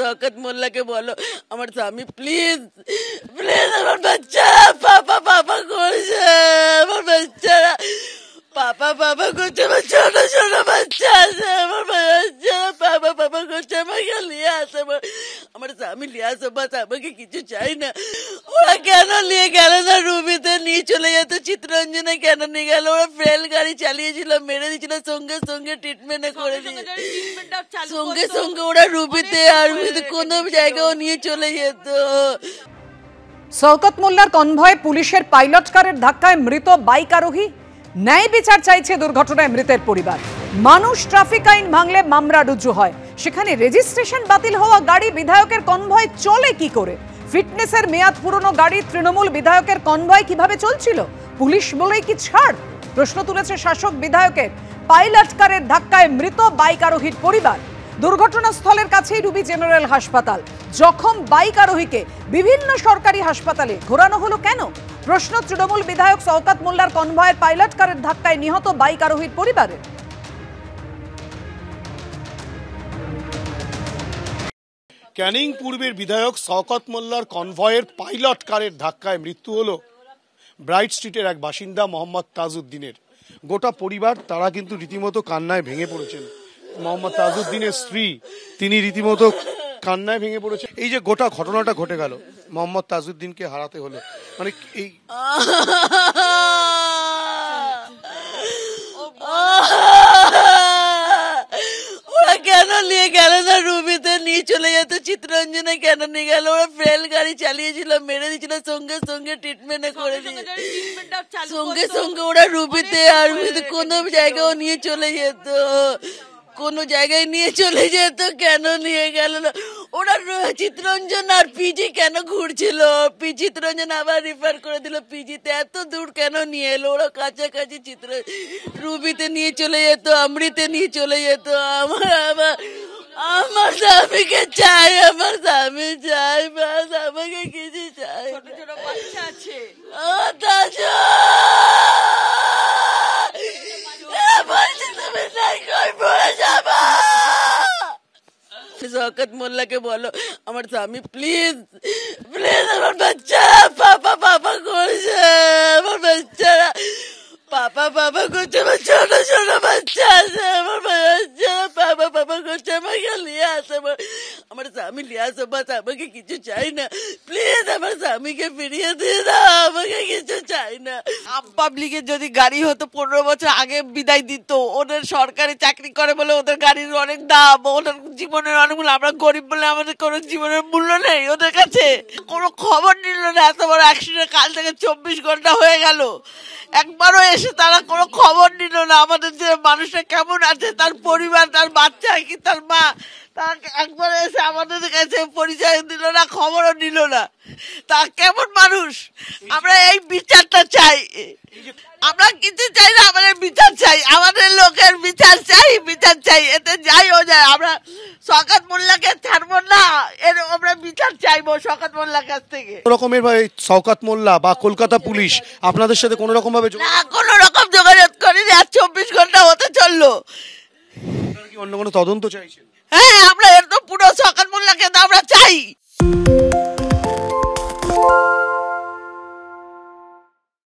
শওকত মোল্লাকে বলো আমার স্বামী প্লিজ প্লিজ আমার বাচ্চারা পাপা পাপা করছে, আমার বাচ্চারা পাপা পাপা করছে, আমার ছোট ছোট বাচ্চা আছে, আমার বাচ্চারা পাপা পাপা করছে, আমাকে নিয়ে আসে, আমার স্বামী নিয়ে আসো, বাস আমাকে কিছু চাই না। ওরা কেন নিয়ে গেল না? রুবিতে নিয়ে চলে যেত, চিত্তরঞ্জনে কেন নিয়ে গেল? ওরা ফ্রেল গাড়ি চালিয়েছিল, মেরে দিয়েছিল, সঙ্গে সঙ্গে ট্রিটমেন্ট করে দিয়ে সঙ্গে সঙ্গে ওরা রুবিতে আর কোনো জায়গাও নিয়ে চলে যেত। শওকত মোল্লার কনভয়ে পুলিশের পাইলট কারের ধাক্কায় মৃত বাইক আরোহী, ন্যায় বিচার চাইছে দুর্ঘটনায় মৃতের পরিবার। মানুষ ট্রাফিক আইন ভাঙলে মামলা রুজু হয়, সেখানে রেজিস্ট্রেশন বাতিল হওয়া গাড়ি বিধায়কের কনভয় চলে কি করে? ফিটনেসের মেয়াদ পুরনো গাড়ি তৃণমূল বিধায়কের কনভয় কিভাবে চলছিল? পুলিশ বলেই কি ছাড়? প্রশ্ন তুলেছে শাসক বিধায়কের পাইলট কারের ধাক্কায় মৃত বাইক আরোহীর পরিবার। দুর্ঘটনাস্থলের কাছেই রুবি জেনারেল হাসপাতাল। জখম বাইক আরোহীকে বিভিন্ন সরকারি হাসপাতালে ঘোরানো হলো কেন? প্রশ্ন তৃণমূল বিধায়ক শওকত মোল্লার কনভয়ের পাইলট কারের ধাক্কায় নিহত বাইক আরোহীর পরিবারের। ক্যানিং পূর্বের বিধায়ক শওকত মোল্লার কনভয়ের পাইলট কারের ধাক্কায় মৃত্যু হলো ব্রাইট স্ট্রিটের এক বাসিন্দা মোহাম্মদ তাজউদ্দিনের। গোটা পরিবার তারা কিন্তু রীতিমতো কান্নায় ভেঙে পড়েছেন। মোহাম্মদ তাজউদ্দিনের স্ত্রী তিনি রীতিমতো কান্নায় ভেঙে পড়েছে। এই যে গোটা ঘটনাটা ঘটে গেল, মোহাম্মদ তাজউদ্দিনকে হারাতে হলো, মানে এই ওরা কেন নিয়ে গেল না? রুবিতে নিয়ে চলে যেত, চিত্তরঞ্জনে কেন নিয়ে গেল? ওরা ফ্রেল গাড়ি চালিয়েছিল, মেরে দিয়েছিল, সঙ্গে সঙ্গে ট্রিটমেন্ট করে দিয়ে সঙ্গে সঙ্গে ওরা রুবিতে আর কোনো জায়গাও নিয়ে চলে যেত, কোনো জায়গায় নিয়ে চলে যেত। কেন নিয়ে গেল না? ওরা চিত্তরঞ্জন আর পিজি কেন ঘুরছিল? চিত্তরঞ্জন আবার রিফার করে দিল পিজিতে। এত দূর কেন নিয়ে এলো? ওরা কাছাকাছি রুবিতে নিয়ে চলে যেত, অমৃতে নিয়ে চলে যেত। আমার স্বামীকে চাই, আমার স্বামী চাই, বাস আমাকে কিছু চাই। শওকত মোল্লাকে বলো আমার স্বামী প্লিজ প্লিজ আমার বাচ্চারা পাপা পাপা করছে, আমার বাচ্চারা পাপা পাপা করছে, আমার ছোট ছোট বাচ্চা আছে, আমার বাচ্চারা পাপা পাপা করছে, আমাকে নিয়ে আসে, আমার স্বামী নিয়ে আসো, বাস আমাকে কিছু চাই না, প্লিজ আমার স্বামীকে ফিরিয়ে দিয়ে দাও, আমাকে কিছু চাই না। পাবলিকের যদি গাড়ি হতো 15 বছর আগে বিদায় দিত। ওদের সরকারি চাকরি করে বলে ওদের গাড়ির অনেক দাম, ওদের জীবনের অনেক মূল্য। আমরা গরিব বলে আমাদের কোনো জীবনের মূল্য নেই ওদের কাছে। কোনো খবর নিল না, এত বড় অ্যাক্সিডেন্ট কাল থেকে 24 ঘন্টা হয়ে গেল, একবারও এসে তারা কোনো খবর নিল না আমাদের যে মানুষটা কেমন আছে, তার পরিবার, তার বাচ্চা কি তার মা, তারা একবার এসে আমাদের কাছে পরিচয় দিল না, খবরও নিল না। তা কেমন মানুষ? আমরা এই বিচারটা চাই, আমরা কিছু চাই না, আমাদের বিচার চাই, আমাদের লোকের বিচার চাই, বিচার চাই। এতে যাই ও যায়, আমরা শওকত মোল্লাকে ছাড়বো না, এর আমরা বিচার চাইবো শওকত মোল্লার কাছ থেকে। কোন রকমের শওকত মোল্লা বা কলকাতা পুলিশ আপনাদের সাথে কোন রকম ভাবে না, কোন রকম যোগাযোগ করিনি। আর 24 ঘন্টা হতে চললো। কি অন্য কোনো তদন্ত চাইছেন? হ্যাঁ, আমরা এর তো পুরো শওকত মোল্লাকে আমরা চাই।